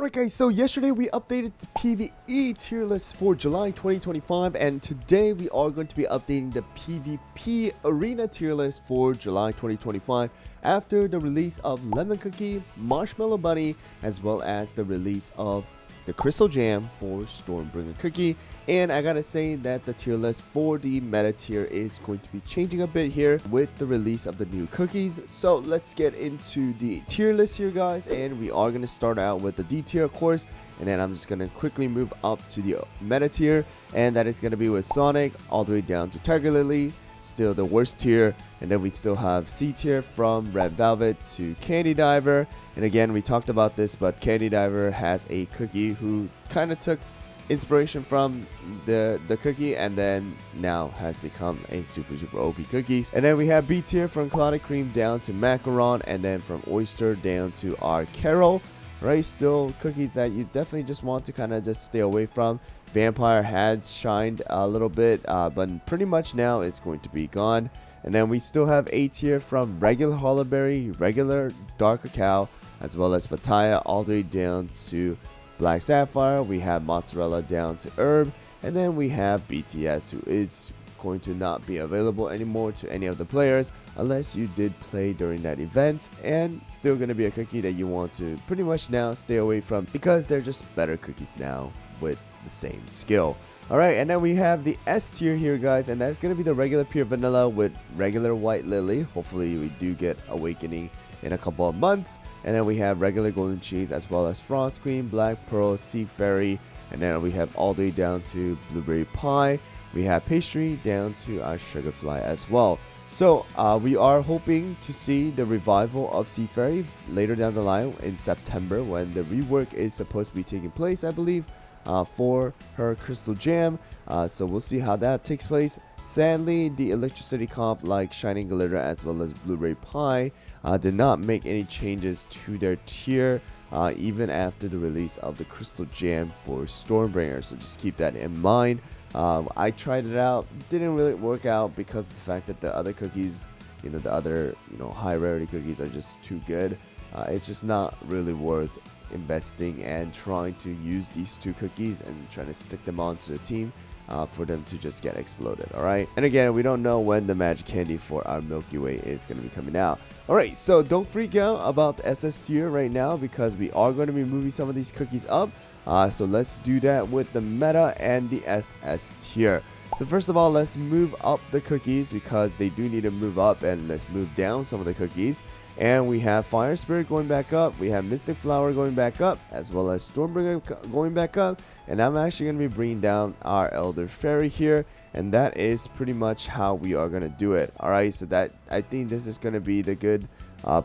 Alright guys, so yesterday we updated the PvE tier list for July 2025, and today we are going to be updating the PvP arena tier list for July 2025 after the release of Lemon Cookie, Marshmallow Bunny, as well as the release of the Crystal Jam for Stormbringer Cookie. And I gotta say that the tier list for the meta tier is going to be changing a bit here with the release of the new cookies. So let's get into the tier list here, guys, and we are gonna start out with the D tier, of course, and then I'm just gonna quickly move up to the meta tier, and that is gonna be with Sonic all the way down to Tiger Lily, still the worst tier. And then we still have C tier from Red Velvet to Candy Diver. And again, we talked about this, but Candy Diver has a cookie who kind of took inspiration from the cookie and then now has become a super OP cookie. And then we have B tier from Clouded Cream down to Macaron, and then from Oyster down to our Carol. Right, still cookies that you definitely just want to kind of just stay away from. Vampire had shined a little bit, but pretty much now it's going to be gone. And then we still have A tier from regular Hollowberry, regular Dark Cacao, as well as Pataya all the way down to Black Sapphire. We have Mozzarella down to Herb, and then we have BTS, who is going to not be available anymore to any of the players unless you did play during that event, and still going to be a cookie that you want to pretty much now stay away from because they're just better cookies now with the same skill. Alright, and then we have the S tier here, guys, and that's going to be the regular pure vanilla with regular white lily. Hopefully we do get awakening in a couple of months. And then we have regular golden cheese, as well as frost queen, black pearl, sea fairy, and then we have all the way down to blueberry pie. We have pastry down to our sugar fly as well. So we are hoping to see the revival of Sea Fairy later down the line in September, when the rework is supposed to be taking place, I believe, for her Crystal Jam. So we'll see how that takes place. Sadly, the electricity comp like Shining Glitter as well as Blueberry Pie did not make any changes to their tier even after the release of the Crystal Jam for Stormbringer. So just keep that in mind. I tried it out, didn't really work out because of the fact that the other cookies, the other high rarity cookies are just too good. It's just not really worth investing and trying to use these two cookies and trying to stick them onto the team for them to just get exploded. Alright, and again, we don't know when the magic candy for our Milky Way is going to be coming out. Alright, so don't freak out about the SS tier right now because we are going to be moving some of these cookies up. So let's do that with the meta and the SS tier. So first of all, let's move up the cookies because they do need to move up, and let's move down some of the cookies. And we have Fire Spirit going back up, we have Mystic Flower going back up, as well as Stormbringer going back up. And I'm actually going to be bringing down our Elder Fairy here, and that is pretty much how we are going to do it. Alright, so that I think this is going to be the good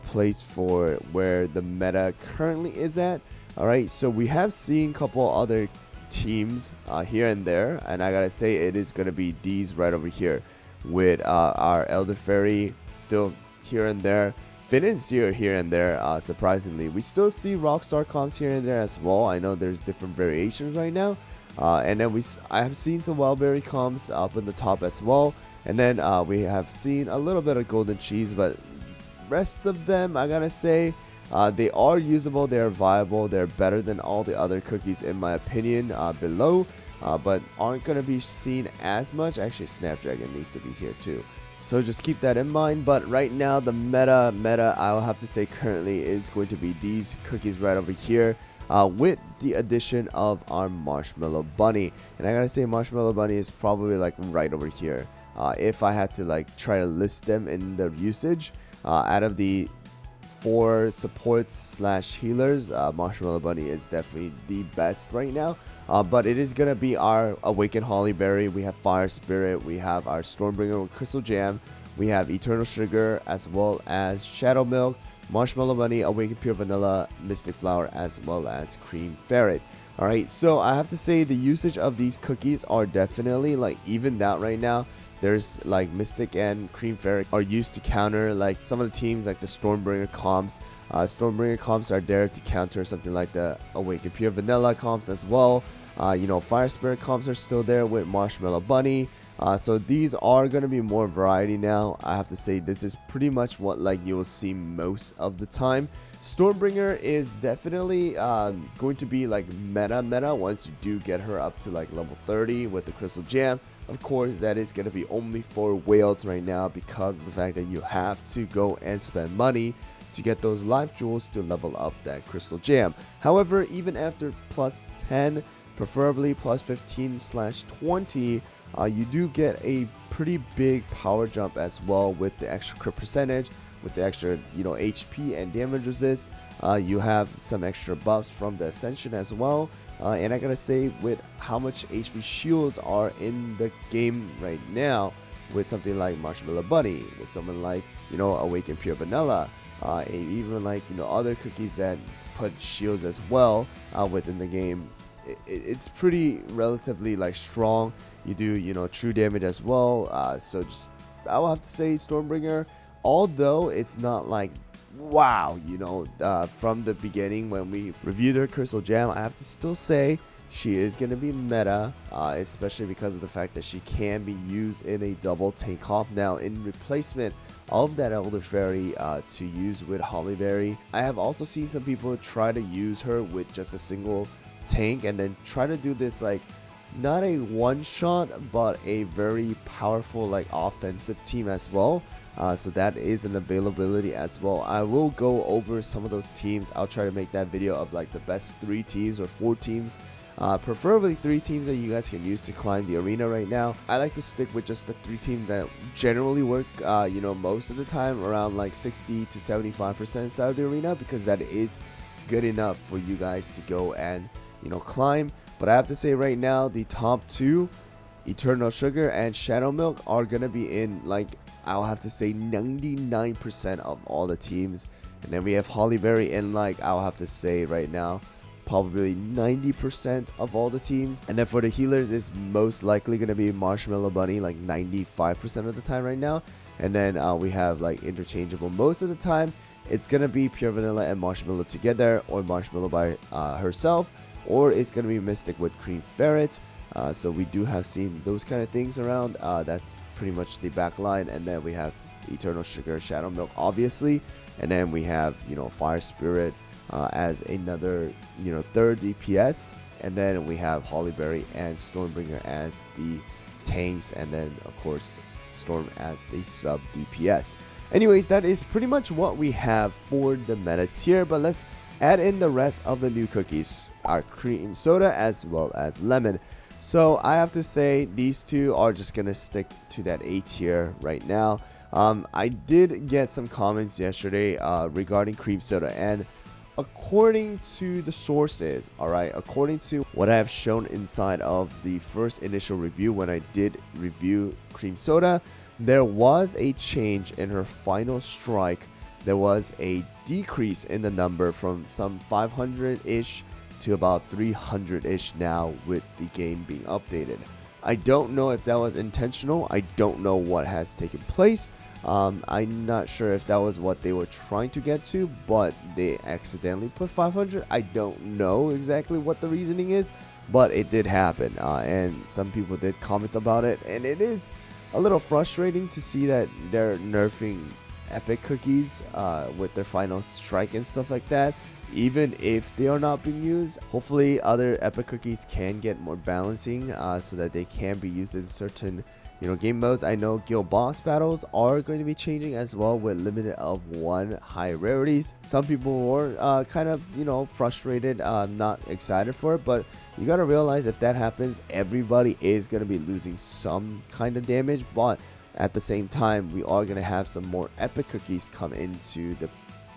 place for where the meta currently is at. Alright, so we have seen a couple other teams here and there, and I gotta say it is gonna be these right over here with our Elder Fairy still here and there, Financier here and there. Surprisingly, we still see Rockstar comps here and there as well. I know there's different variations right now, and then I have seen some Wildberry comps up in the top as well, and then we have seen a little bit of Golden Cheese, but rest of them, I gotta say, they are usable, they are viable, they're better than all the other cookies in my opinion below, but aren't going to be seen as much. Actually, Snapdragon needs to be here too, so just keep that in mind. But right now the meta I'll have to say currently is going to be these cookies right over here, with the addition of our Marshmallow Bunny. And I gotta say Marshmallow Bunny is probably like right over here. If I had to like try to list them in the usage, out of the 4 supports slash healers, Marshmallow Bunny is definitely the best right now. But it is gonna be our Awakened Hollyberry, we have Fire Spirit, we have our Stormbringer with Crystal Jam, we have Eternal Sugar, as well as Shadow Milk, Marshmallow Bunny, Awakened Pure Vanilla, Mystic Flower, as well as Cream Ferret. Alright, so I have to say the usage of these cookies are definitely like evened out right now. There's like Mystic and Cream Ferret are used to counter like some of the teams like the Stormbringer comps. Stormbringer comps are there to counter something like the Awakened Pure Vanilla comps as well. Fire Spirit comps are still there with Marshmallow Bunny. So these are going to be more variety now. I have to say this is pretty much what like you will see most of the time. Stormbringer is definitely going to be like meta once you do get her up to like level 30 with the crystal gem. Of course, that is going to be only for whales right now because of the fact that you have to go and spend money to get those life jewels to level up that crystal gem. However, even after plus 10, preferably plus 15/20, you do get a pretty big power jump as well with the extra crit percentage, with the extra HP and damage resist. You have some extra buffs from the ascension as well, and I gotta say, with how much HP shields are in the game right now, with something like Marshmallow Bunny, with someone like Awaken Pure Vanilla, and even like other cookies that put shields as well within the game, it's pretty relatively like strong. You do true damage as well, so just I will have to say Stormbringer, although it's not like wow, from the beginning when we reviewed her crystal gem, I have to still say she is going to be meta, especially because of the fact that she can be used in a double tank off now in replacement of that Elder Fairy to use with Hollyberry. I have also seen some people try to use her with just a single tank and then try to do this like not a one shot but a very powerful like offensive team as well. So that is an availability as well. I will go over some of those teams. I'll try to make that video of like the best 3 teams or 4 teams, preferably 3 teams that you guys can use to climb the arena right now. I like to stick with just the 3 teams that generally work most of the time, around like 60 to 75% inside of the arena, because that is good enough for you guys to go and climb. But I have to say right now, the top 2, Eternal Sugar and Shadow Milk, are gonna be in like, I'll have to say 99% of all the teams. And then we have Hollyberry in like, I'll have to say right now, probably 90% of all the teams. And then for the healers, it's most likely going to be Marshmallow Bunny like 95% of the time right now. And then we have like interchangeable most of the time. It's going to be Pure Vanilla and Marshmallow together, or Marshmallow by herself, or it's going to be Mystic with Cream Ferret. So we do have seen those kind of things around. That's pretty much the back line. And then we have Eternal Sugar, Shadow Milk obviously, and then we have Fire Spirit as another third DPS, and then we have Hollyberry and Stormbringer as the tanks, and then of course Storm as the sub DPS. Anyways, that is pretty much what we have for the meta tier, but let's add in the rest of the new cookies, our cream soda as well as lemon. So I have to say these two are just gonna stick to that A tier right now. I did get some comments yesterday regarding cream soda, and according to the sources, according to what I have shown inside of the first initial review when I did review cream soda, there was a change in her final strike. There was a decrease in the number from some 500-ish to about 300-ish now with the game being updated. I don't know if that was intentional. I don't know what has taken place. I'm not sure if that was what they were trying to get to, but they accidentally put 500. I don't know exactly what the reasoning is, but it did happen, and some people did comment about it, and it is a little frustrating to see that they're nerfing epic cookies with their final strike and stuff like that, even if they are not being used. Hopefully other epic cookies can get more balancing so that they can be used in certain game modes. I know guild boss battles are going to be changing as well with limited of 1 high rarities. Some people were kind of frustrated, not excited for it, but you gotta realize if that happens, everybody is gonna be losing some kind of damage. But at the same time, we are gonna have some more epic cookies come into the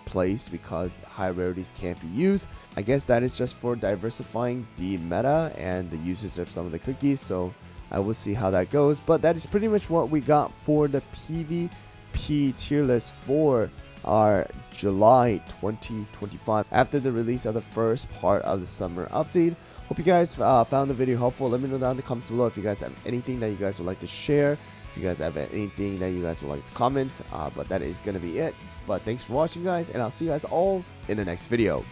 place because high rarities can't be used. I guess that is just for diversifying the meta and the usage of some of the cookies, so I will see how that goes. But that is pretty much what we got for the PvP tier list for our July 2025 after the release of the first part of the summer update. Hope you guys found the video helpful. Let me know down in the comments below if you guys have anything that you guys would like to share, if you guys have anything that you guys would like to comment. But that is going to be it. But thanks for watching, guys, and I'll see you guys all in the next video.